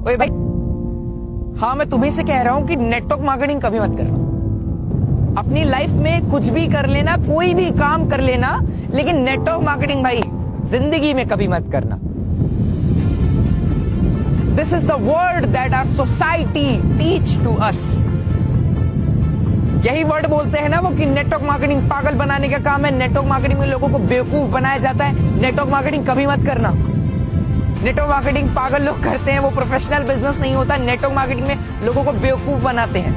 ओए भाई, हाँ मैं तुम्ही से कह रहा हूं कि नेटवर्क मार्केटिंग कभी मत करना। अपनी लाइफ में कुछ भी कर लेना, कोई भी काम कर लेना, लेकिन नेटवर्क मार्केटिंग भाई जिंदगी में कभी मत करना। This is the word that our society teach to us. यही वर्ड बोलते हैं ना वो कि नेटवर्क मार्केटिंग पागल बनाने का काम है, नेटवर्क मार्केटिंग में लोगों को बेवकूफ बनाया जाता है। नेटवर्क मार्केटिंग कभी मत करना। नेटवर्क मार्केटिंग पागल लोग करते हैं, वो प्रोफेशनल बिजनेस नहीं होता। नेटवर्क मार्केटिंग में लोगों को बेवकूफ बनाते हैं।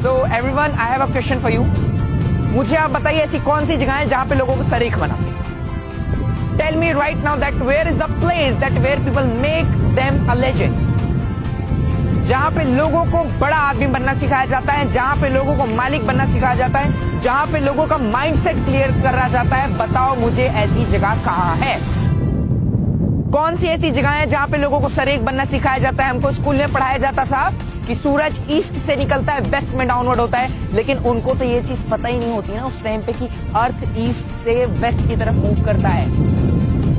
So everyone, I have a question for you. मुझे आप बताइए ऐसी कौन सी जगह है जहां पे लोगों को सरीख बनाते हैं? Tell me right now that where is the place that where people make them a legend. जहां पे लोगों को बड़ा आदमी बनना सिखाया जाता है, जहां पे लोगों को मालिक बनना सिखाया जाता है, जहां पे लोगों का माइंडसेट क्लियर करा जाता है। बताओ मुझे ऐसी जगह कहां है? कौन सी ऐसी जगह है जहां पे लोगों को सरेख बनना सिखाया जाता है? हमको स्कूल में पढ़ाया जाता था कि सूरज ईस्ट से निकलता है, वेस्ट में डाउनवर्ड होता है, लेकिन उनको तो ये चीज पता ही नहीं होती ना उस टाइम पे कि अर्थ ईस्ट से वेस्ट की तरफ मूव करता है।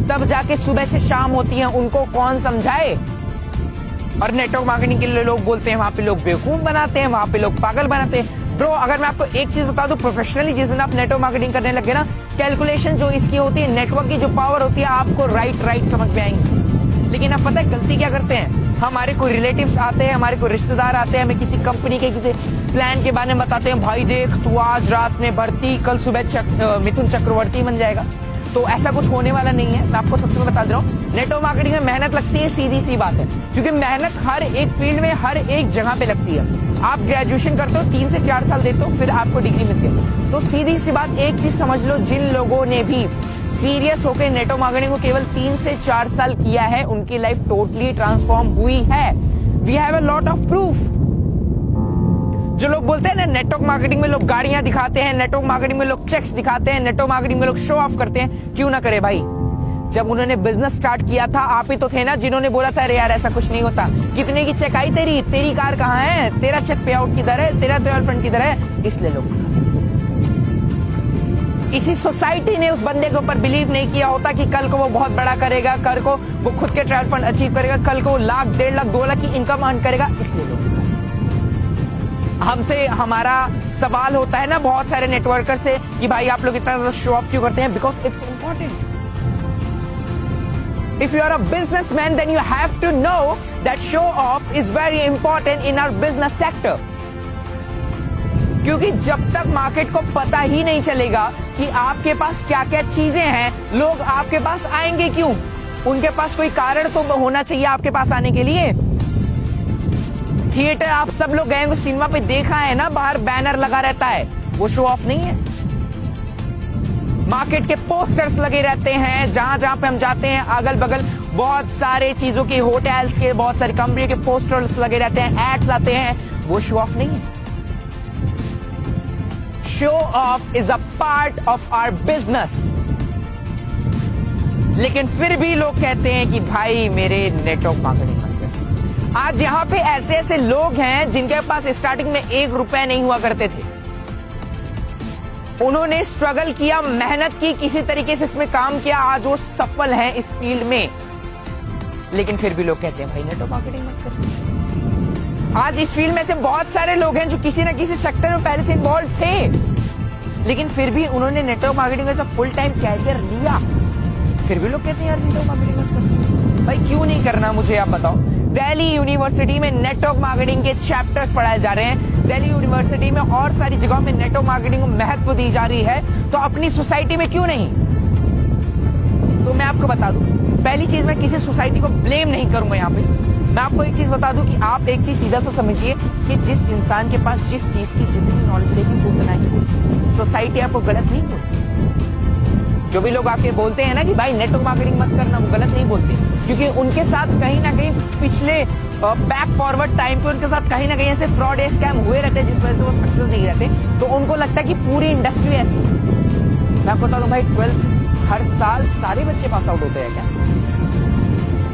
तब जाके सुबह से शाम होती है, उनको कौन समझाए? और नेटवर्क मार्केटिंग के लिए लोग बोलते हैं वहां पे लोग बेवकूफ बनाते हैं, वहां पे लोग पागल बनाते हैं। ब्रो, अगर मैं आपको एक चीज बता दूं, प्रोफेशनली जिस दिन आप नेटवर्क मार्केटिंग करने लगे ना, कैलकुलेशन जो इसकी होती है, नेटवर्क की जो पावर होती है, आपको राइट समझ में आएंगी। लेकिन आप पता है गलती क्या करते हैं? हमारे कोई रिलेटिव्स आते हैं, हमारे कोई रिश्तेदार आते हैं, हमें किसी कंपनी के किसी प्लान के बारे में बताते हैं, भाई देख तू आज रात में भर्ती, कल सुबह मिथुन चक्रवर्ती बन जाएगा। तो ऐसा कुछ होने वाला नहीं है। मैं आपको सबसे बता दे रहा हूँ, नेटवर्क मार्केटिंग में मेहनत लगती है, सीधी सी बात है, क्योंकि मेहनत हर एक फील्ड में हर एक जगह पे लगती है। आप ग्रेजुएशन करते हो, 3 से 4 साल देते हो, फिर आपको डिग्री मिलती है। तो सीधी सी बात, एक चीज समझ लो, जिन लोगों ने भी सीरियस होकर नेटवर्क मार्केटिंग को केवल 3 से 4 साल किया है, उनकी लाइफ टोटली ट्रांसफॉर्म हुई है। We have a lot of proof. जो लोग बोलते हैं ना नेटवर्क मार्केटिंग में लोग गाड़ियां दिखाते हैं, नेटवर्क मार्केटिंग में लोग चेक्स दिखाते हैं, नेटवर्क मार्केटिंग में लोग शो ऑफ करते हैं, क्यों ना करे भाई? जब उन्होंने बिजनेस स्टार्ट किया था, आप ही तो थे ना जिन्होंने बोला था अरे यार ऐसा कुछ नहीं होता। कितने की चेक आई तेरी कार कहाँ है, तेरा चेक पे आउट किधर है, तेरा गर्लफ्रेंड किधर है? इसलिए लोग, इसी सोसाइटी ने उस बंदे के ऊपर बिलीव नहीं किया होता कि कल को वो बहुत बड़ा करेगा, कल को वो खुद के ट्रायल फंड अचीव करेगा, कल को 1 लाख 1.5 लाख 2 लाख की इनकम अर्न करेगा। इसलिए लोग, हमसे हमारा सवाल होता है ना बहुत सारे नेटवर्कर से कि भाई आप लोग इतना शो ऑफ क्यों करते हैं? Because it's important. If you are a businessman, then you have to know that show off is very important in our business sector. क्योंकि जब तक मार्केट को पता ही नहीं चलेगा कि आपके पास क्या क्या चीजें हैं, लोग आपके पास आएंगे क्यों? उनके पास कोई कारण तो होना चाहिए आपके पास आने के लिए। थिएटर आप सब लोग गए, सिनेमा पे देखा है ना, बाहर बैनर लगा रहता है, वो शो ऑफ नहीं है। मार्केट के पोस्टर्स लगे रहते हैं, जहां जहां पे हम जाते हैं अगल बगल बहुत सारे चीजों के, होटल्स के, बहुत सारी कंपनी के पोस्टर्स लगे रहते हैं, एड्स आते हैं, वो शो ऑफ नहीं है। Show off is a part of our business. लेकिन फिर भी लोग कहते हैं कि भाई मेरे नेटवर्क मार्केटिंग मत कर। आज यहां पे ऐसे ऐसे लोग हैं जिनके पास स्टार्टिंग में 1 रुपया नहीं हुआ करते थे। उन्होंने स्ट्रगल किया, मेहनत की, किसी तरीके से इसमें काम किया, आज वो सफल हैं इस फील्ड में। लेकिन फिर भी लोग कहते हैं भाई नेटवर्क मार्केटिंग मत कर। आज इस फील्ड में से बहुत सारे लोग हैं जो किसी ना किसी सेक्टर में पहले से इन्वॉल्व थे, लेकिन फिर भी उन्होंने नेटवर्क मार्केटिंग का फुल टाइम कैरियर लिया। फिर भी लोग कहते हैं यार नेटवर्क मार्केटिंग मत कर। भाई क्यों नहीं करना, मुझे आप बताओ। दिल्ली यूनिवर्सिटी में नेटवर्क मार्केटिंग के चैप्टर्स पढ़ाए जा रहे हैं, दिल्ली यूनिवर्सिटी में और सारी जगहों में नेटवर्क मार्केटिंग को महत्व दी जा रही है, तो अपनी सोसाइटी में क्यों नहीं? तो मैं आपको बता दूं, पहली चीज, मैं किसी सोसाइटी को ब्लेम नहीं करूंगा यहाँ पे। मैं आपको एक चीज बता दूं कि आप एक चीज सीधा सा समझिए कि जिस इंसान के पास जिस चीज की जितनी नॉलेज रहेगी उतना ही सोसाइटी आपको गलत नहीं बोलती। जो भी लोग आपके बोलते हैं ना कि भाई नेटवर्क मार्केटिंग मत करना, वो गलत नहीं बोलते, क्योंकि उनके साथ कहीं ना कहीं पिछले बैक फॉरवर्ड टाइम पे उनके साथ कहीं ना कहीं ऐसे फ्रॉड स्कैम हुए रहते हैं जिस वजह से वो सक्सेस नहीं रहते। तो उनको लगता है कि पूरी इंडस्ट्री ऐसी है। मैं आपको बता दूं भाई, 12th हर साल सारे बच्चे पास आउट होते हैं क्या?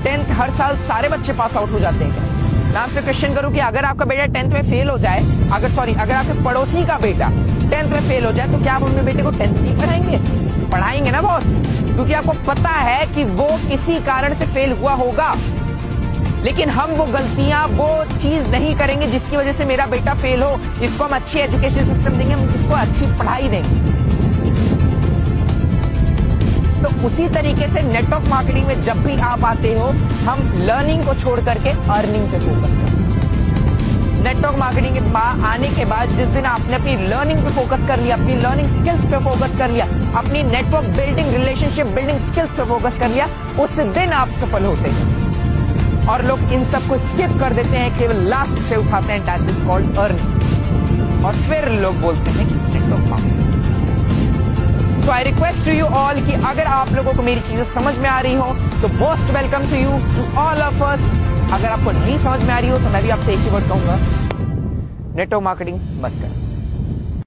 10th हर साल सारे बच्चे पास आउट हो जाते हैं क्या? मैं आपसे क्वेश्चन करूं कि अगर आपका बेटा 10th में फेल हो जाए, अगर आपके पड़ोसी का बेटा 10th में फेल हो जाए, तो क्या आप अपने बेटे को 10th नहीं पढ़ाएंगे? पढ़ाएंगे ना बॉस, क्योंकि आपको पता है कि वो किसी कारण से फेल हुआ होगा। लेकिन हम वो गलतियां, वो चीज नहीं करेंगे जिसकी वजह से मेरा बेटा फेल हो। इसको हम अच्छी एजुकेशन सिस्टम देंगे, हम इसको अच्छी पढ़ाई देंगे। तो उसी तरीके से नेटवर्क मार्केटिंग में जब भी आप आते हो, हम लर्निंग को छोड़ करके अर्निंग पे फोकस करते हैं। नेटवर्क मार्केटिंग के आने के बाद जिस दिन आपने अपनी लर्निंग पे फोकस कर लिया, अपनी लर्निंग स्किल्स पे फोकस कर लिया, अपनी network building, relationship building skills पे फोकस कर लिया, उस दिन आप सफल होते हैं। और लोग इन सब को स्किप कर देते हैं, केवल लास्ट से उठाते हैं, दैट इज कॉल्ड अर्निंग। और फिर लोग बोलते हैं कि network marketing. So I request to you all कि अगर आप लोगों को मेरी चीजें समझ में आ रही हो तो most welcome to you, to all of us। अगर आपको नहीं समझ में आ रही हो तो मैं भी आपसे एक ही वर्ड कहूंगा, नेटवर्क मार्केटिंग मत करो।